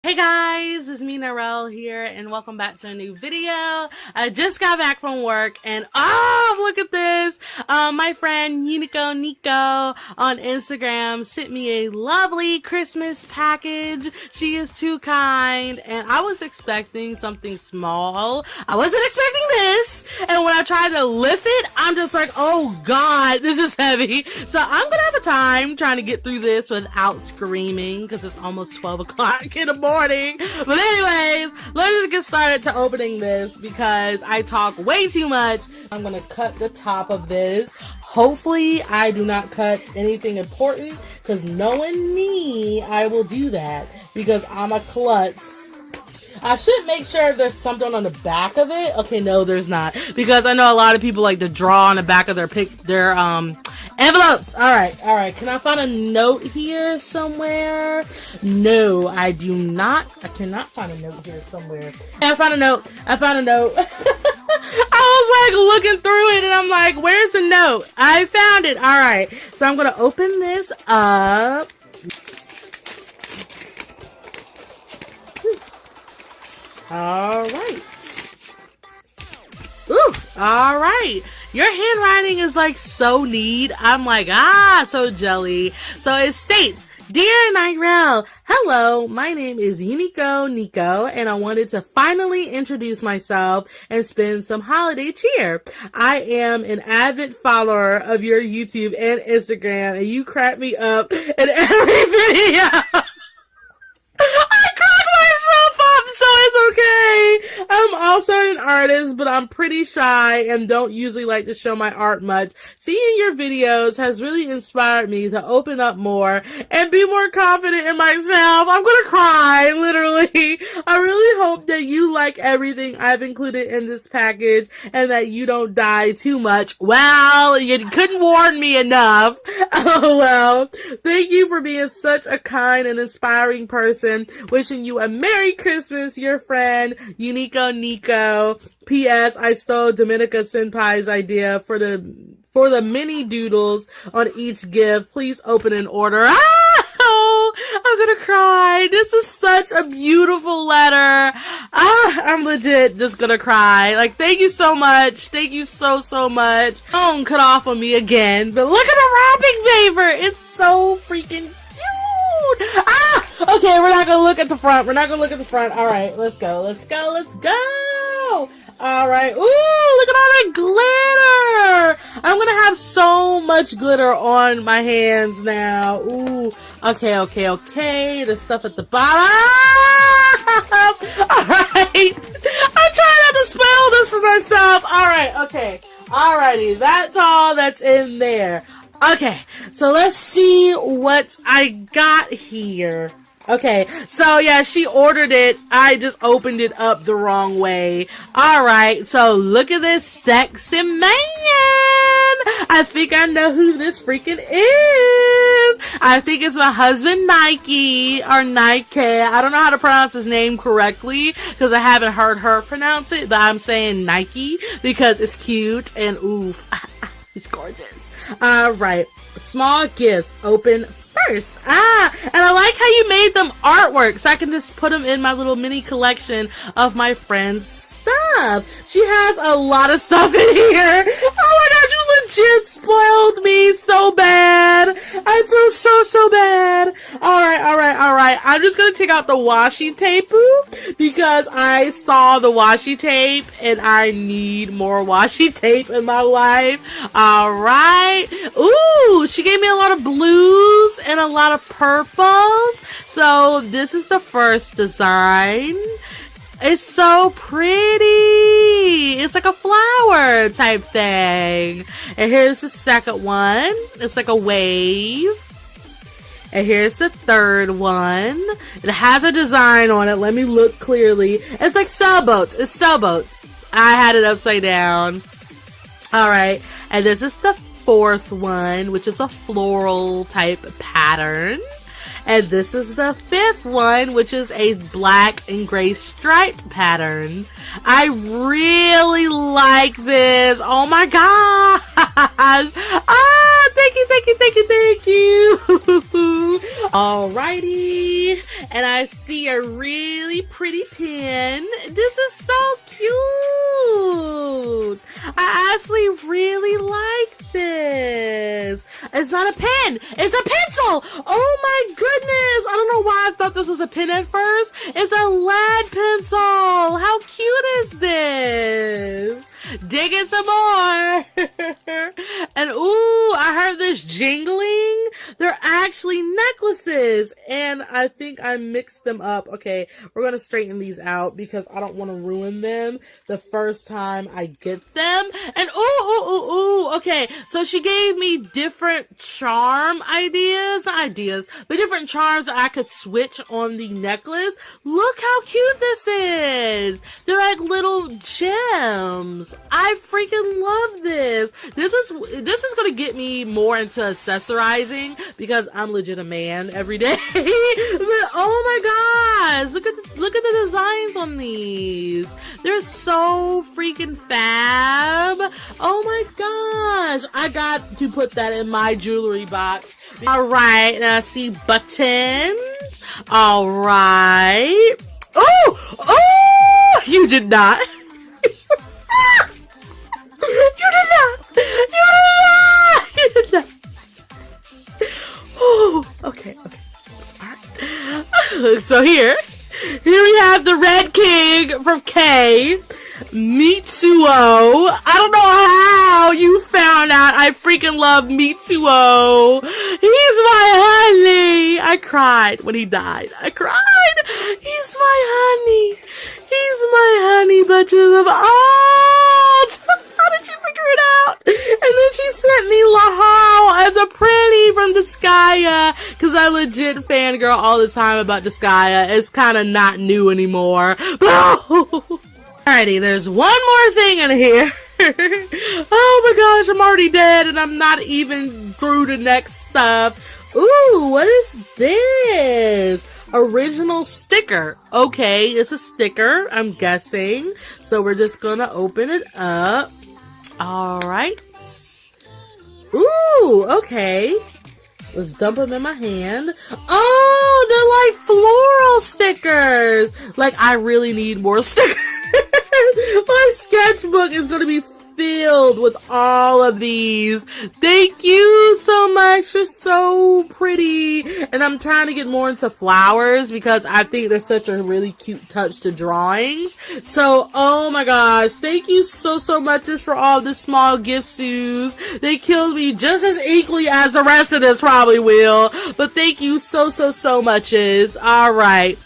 Hey guys, it's me Narelle here and welcome back to a new video. I just got back from work and look at this. My friend Niiko on Instagram sent me a lovely Christmas package. She is too kind and I was expecting something small. I wasn't expecting this, and when I tried to lift it, I'm just like, oh god, this is heavy. So I'm gonna have a time trying to get through this without screaming because it's almost 12 o'clock in the morning. But anyways, let's just get started to opening this because I talk way too much. I'm gonna cut the top of this. Hopefully I do not cut anything important because knowing me, I will do that because I'm a klutz. I should make sure if there's something on the back of it. Okay, no, there's not, because I know a lot of people like to draw on the back of their envelopes. All right. Can I find a note here somewhere? No, I do not. I cannot find a note here somewhere. I found a note. I was like looking through it and I'm like, where's the note? I found it. All right. So I'm going to open this up. All right. Ooh, all right. Your handwriting is like so neat. I'm like, so jelly. So it states, Dear Narelle, hello, my name is Niiko, and I wanted to finally introduce myself and spend some holiday cheer. I am an avid follower of your YouTube and Instagram, and you crack me up in every video. I crack myself up, so it's okay. I'm also an artist, but I'm pretty shy and don't usually like to show my art much. Seeing your videos has really inspired me to open up more and be more confident in myself. I'm gonna cry, literally. I really hope that you like everything I've included in this package and that you don't die too much. Well, you couldn't warn me enough. Oh well. Thank you for being such a kind and inspiring person. Wishing you a Merry Christmas, your friend, Niiko. P.S. I stole Dominica Senpai's idea for the mini doodles on each gift. Please open in order. I'm gonna cry. This is such a beautiful letter. I'm legit just gonna cry. Like, thank you so much. Thank you so much. Phone cut off on me again, but look at the wrapping paper. It's so freaking okay, we're not gonna look at the front. All right, let's go. All right. Ooh, look at all that glitter. I'm gonna have so much glitter on my hands now. Ooh. Okay. The stuff at the bottom. All right. I'm trying not to spell this for myself. All right. Okay. Alrighty. That's all that's in there. Okay, so let's see what I got here. Okay, so yeah, she ordered it. I just opened it up the wrong way. Alright, so look at this sexy man. I think I know who this freaking is. I think it's my husband Nike, or Nike. I don't know how to pronounce his name correctly because I haven't heard her pronounce it, but I'm saying Nike because it's cute and oof. It's gorgeous. Alright. Small gifts. Open first. And I like how you made them artwork so I can just put them in my little mini collection of my friend's stuff. She has a lot of stuff in here. Oh my gosh, you legit spoiled me so bad. I feel so bad. Alright. I'm just gonna take out the washi tape because I saw the washi tape and I need more washi tape in my life. Alright. Ooh, she gave me a lot of blues and a lot of purples. So this is the first design. It's so pretty. It's like a flower type thing. And here's the second one. It's like a wave. And here's the third one. It has a design on it. Let me look clearly. It's like sailboats. It's sailboats. I had it upside down. Alright. And this is the fourth one, which is a floral type pattern. And this is the fifth one, which is a black and gray stripe pattern. I really like this. Oh my gosh. Thank Thank you. Alrighty. And I see a really pretty pen. This is so cute. I actually really like this. It's not a pen. It's a pencil. Oh my goodness. I don't know why I thought this was a pen at first. It's a lead pencil. How cute is this? Dig it some more. And ooh, I heard this jingling. They're actually necklaces, and I think I mixed them up. Okay, we're gonna straighten these out because I don't want to ruin them the first time I get them. And ooh, okay, so she gave me different charm but different charms that I could switch on the necklace. Look how cute this is. They're like little gems. I freaking love this. This is gonna get me more into accessorizing because I'm legit a man every day. But oh my gosh, look at the designs on these. They're so freaking fab. Oh my gosh, I got to put that in my jewelry box. All right, now I see buttons. All right. Oh, you did not. You did not. Oh, okay. All right. So here we have the Red King from K, Mitsuo. I don't know how you found out I freaking love Mitsuo. He's my honey. I cried when he died. He's my honey. He's my honey bunches of oats. How did you figure it out? And then she sent me Lahao as a pretty from Disgaea, because I legit fangirl all the time about Disgaea. It's kind of not new anymore. Alrighty, there's one more thing in here. Oh my gosh, I'm already dead and I'm not even through the next stuff. Ooh, what is this? Original sticker. Okay, it's a sticker, I'm guessing. So we're just gonna open it up. Alright. Ooh, okay. Let's dump them in my hand. Oh, they're like floral stickers. Like, I really need more stickers. My sketchbook is gonna be filled with all of these. Thank you so much. You're so pretty. And I'm trying to get more into flowers because I think they're such a really cute touch to drawings. So, oh my gosh. Thank you so much just for all the small gifts. They killed me just as equally as the rest of this probably will. But thank you so much. Alright.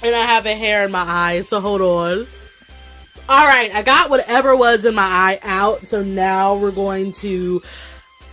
And I have a hair in my eye, so hold on. Alright, I got whatever was in my eye out, so now we're going to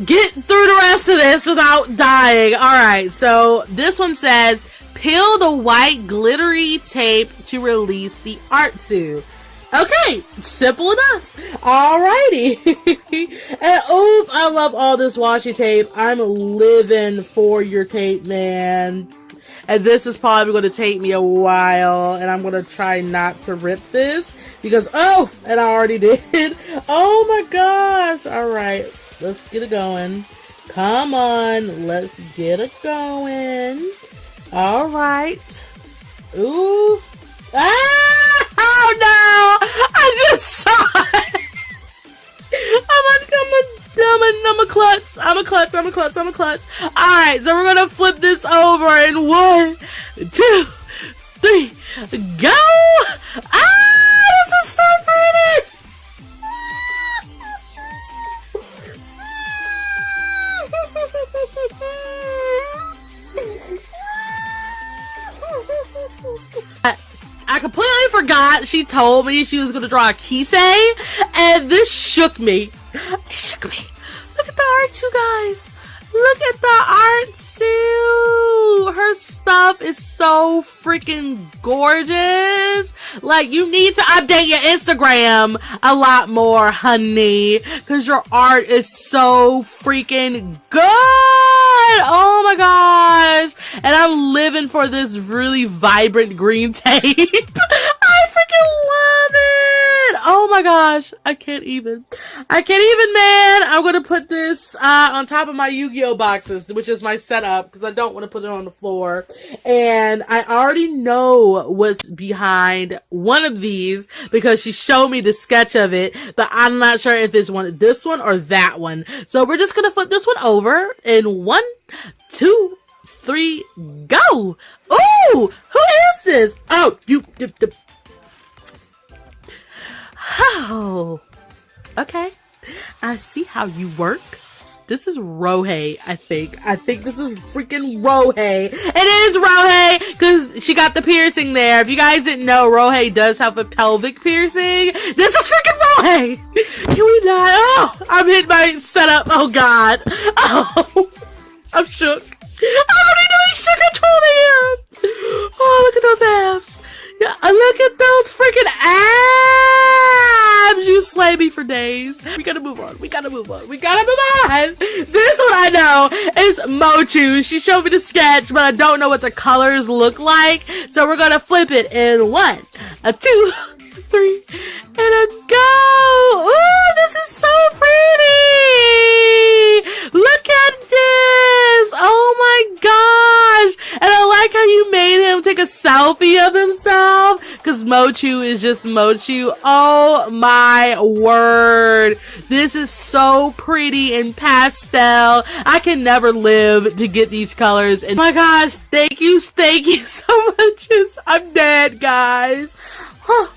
get through the rest of this without dying. Alright, so this one says, peel the white glittery tape to release the art tube. Okay, simple enough. Alrighty. And oof, I love all this washi tape. I'm living for your tape, man. And this is probably going to take me a while, and I'm going to try not to rip this, because, oh, and I already did. Oh my gosh. Alright, let's get it going. Come on, let's get it going. Alright. Ooh. Ah! Oh no! I just saw it! I'm a klutz. Alright, so we're gonna flip this over in 1, 2, 3, go! Ah, this is so pretty! I completely forgot she told me she was gonna draw a kisei, and this shook me. It shook me. Look at the art too, guys. Look at the art too. Her stuff is so freaking gorgeous. Like, you need to update your Instagram a lot more, honey, because your art is so freaking good. Oh my gosh. And I'm living for this really vibrant green tape. I freaking love it. Oh my gosh. I can't even, man. I'm going to put this on top of my Yu-Gi-Oh boxes, which is my setup, because I don't want to put it on the floor. And I already know what's behind one of these because she showed me the sketch of it, but I'm not sure if it's this one or that one. So we're just going to flip this one over in 1, 2, 3, go! Ooh! Who is this? Oh, Oh, okay. I see how you work. This is Rohei, I think. I think this is freaking Rohei. It is Rohei, because she got the piercing there. If you guys didn't know, Rohei does have a pelvic piercing. This is freaking Rohei! Can we not? Oh, I'm hitting my setup. Oh, God. Oh, I'm shook. I don't need to be shook. I totally am. Oh, look at those abs. Yeah, look at those freaking abs! You slay me for days. We gotta move on. This one I know is Mochu. She showed me the sketch, but I don't know what the colors look like. So we're gonna flip it in 1, 2, 3, and a go! Ooh, this is so pretty! Look at this! Oh my gosh! And I like how you made him take a selfie of himself, because Mochu is just Mochu. Oh my word! This is so pretty in pastel. I can never live to get these colors. And oh my gosh, thank you so much. I'm dead, guys.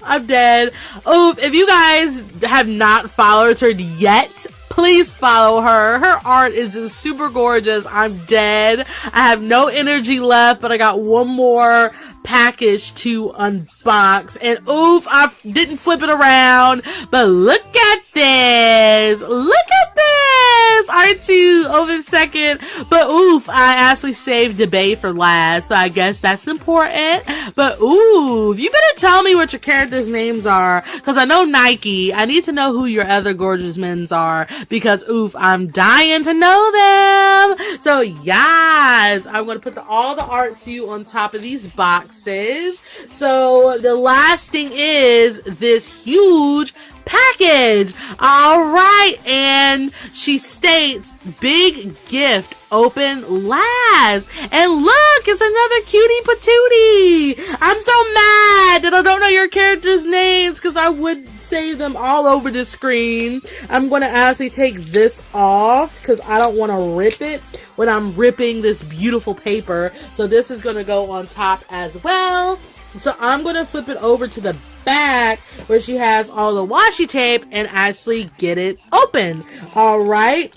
I'm dead. Oh, if you guys have not followed her yet, please follow her. Her art is just super gorgeous. I'm dead. I have no energy left, but I got one more package to unbox. And oof, I didn't flip it around, but look at this. Look at this. R2 over second. But oof, I actually saved debate for last, so I guess that's important. But ooh, you better tell me what your characters' names are, because I know Nike. I need to know who your other gorgeous men's are, because oof, I'm dying to know them. So yes, I'm going to put all the art to you on top of these boxes. So the last thing is this huge package. All right, and she states big gift open last, and look, it's another cutie patootie. I'm so mad that I don't know your characters' names, because I would say them all over the screen. I'm going to actually take this off because I don't want to rip it when I'm ripping this beautiful paper. So this is going to go on top as well. So I'm going to flip it over to the back where she has all the washi tape and actually get it open. All right.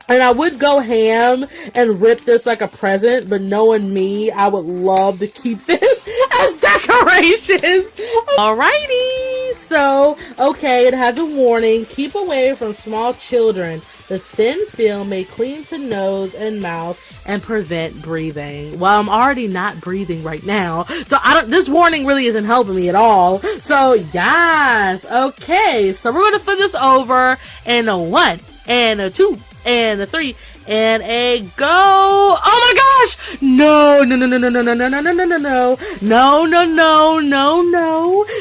And I would go ham and rip this like a present, but knowing me, I would love to keep this as decorations. Alrighty. So, okay, it has a warning. Keep away from small children. The thin film may cling to nose and mouth and prevent breathing. Well, I'm already not breathing right now, so this warning really isn't helping me at all. So, yes. Okay, so we're going to flip this over in a 1 and a 2 and a 3 and a go. Oh my gosh! No.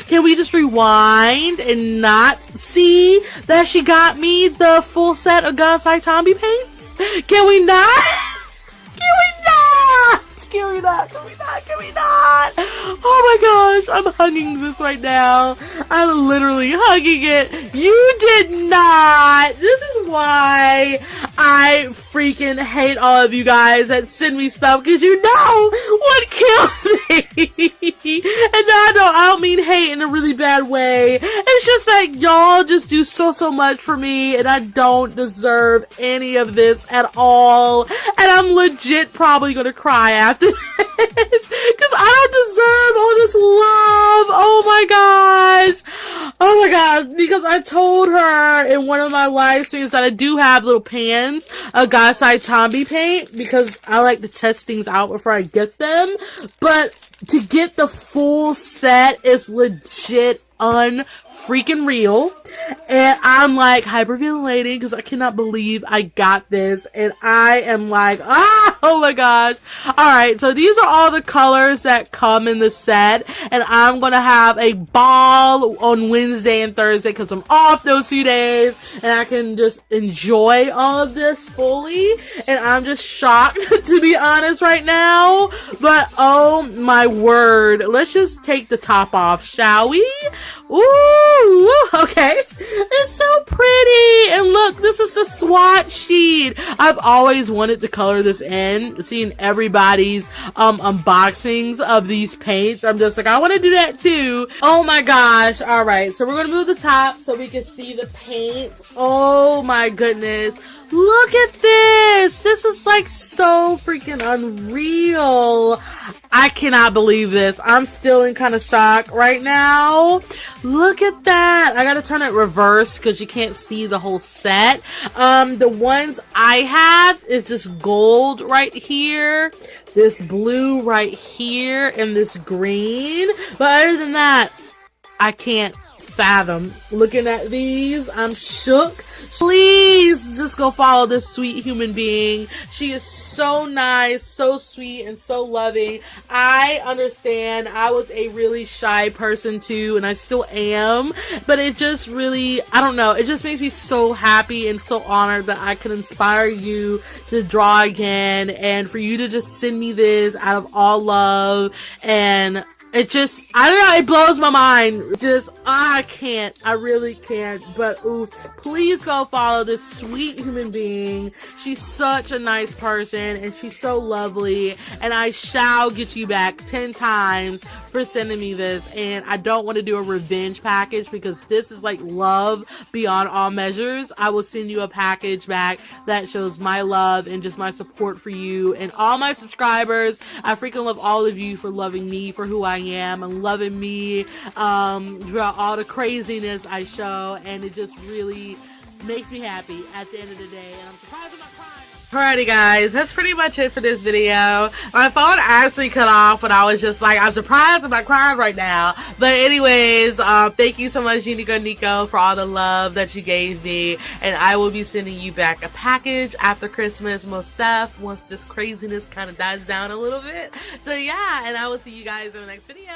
Can we just rewind and not see that she got me the full set of Gansai Tombi paints? Can we not? Oh my gosh, I'm hugging this right now. I'm literally hugging it. You did not. This is why I freaking hate all of you guys that send me stuff, because you know what kills me. And I don't mean hate in a really bad way. It's just like y'all just do so much for me, and I don't deserve any of this at all. And I'm legit probably gonna cry after this, because I don't deserve all this love. Oh my gosh, because I told her in one of my live streams that I do have little pans of Gansai Tombi paint, because I like to test things out before I get them, but to get the full set is legit freaking real. And I'm like hyperventilating because I cannot believe I got this. And I am like, oh my gosh. Alright, so these are all the colors that come in the set. And I'm going to have a ball on Wednesday and Thursday because I'm off those 2 days. And I can just enjoy all of this fully. And I'm just shocked, to be honest, right now. But oh my word. Let's just take the top off, shall we? Ooh, okay. It's so pretty. And look, this is the swatch sheet. I've always wanted to color this in. Seeing everybody's unboxings of these paints, I'm just like, I want to do that too. Oh my gosh. All right, so we're going to move the top so we can see the paint. Oh my goodness. Look at this. This is like so freaking unreal. I cannot believe this. I'm still in kind of shock right now. Look at that. I gotta turn it reverse because you can't see the whole set. The ones I have is this gold right here, this blue right here, and this green. But other than that, I can't fathom looking at these. I'm shook. Please just go follow this sweet human being. She is so nice, so sweet, and so loving. I understand I was a really shy person too, and I still am, but it just really, I don't know, it just makes me so happy and so honored that I can inspire you to draw again, and for you to just send me this out of all love. And it just, I don't know, it blows my mind. Just, I can't. I really can't. But, oof, please go follow this sweet human being. She's such a nice person, and she's so lovely. And I shall get you back 10 times for sending me this. And I don't want to do a revenge package because this is like love beyond all measures. I will send you a package back that shows my love and just my support for you and all my subscribers. I freaking love all of you for loving me for who I am and loving me throughout all the craziness I show, and it just really makes me happy at the end of the day, and I'm surprised I'm not crying. Alrighty guys, that's pretty much it for this video. My phone actually cut off when I was just like, I'm surprised I'm not crying right now. But anyways, thank you so much Uniiko and Niiko for all the love that you gave me, and I will be sending you back a package after Christmas, most stuff, once this craziness kind of dies down a little bit. So yeah, and I will see you guys in the next video.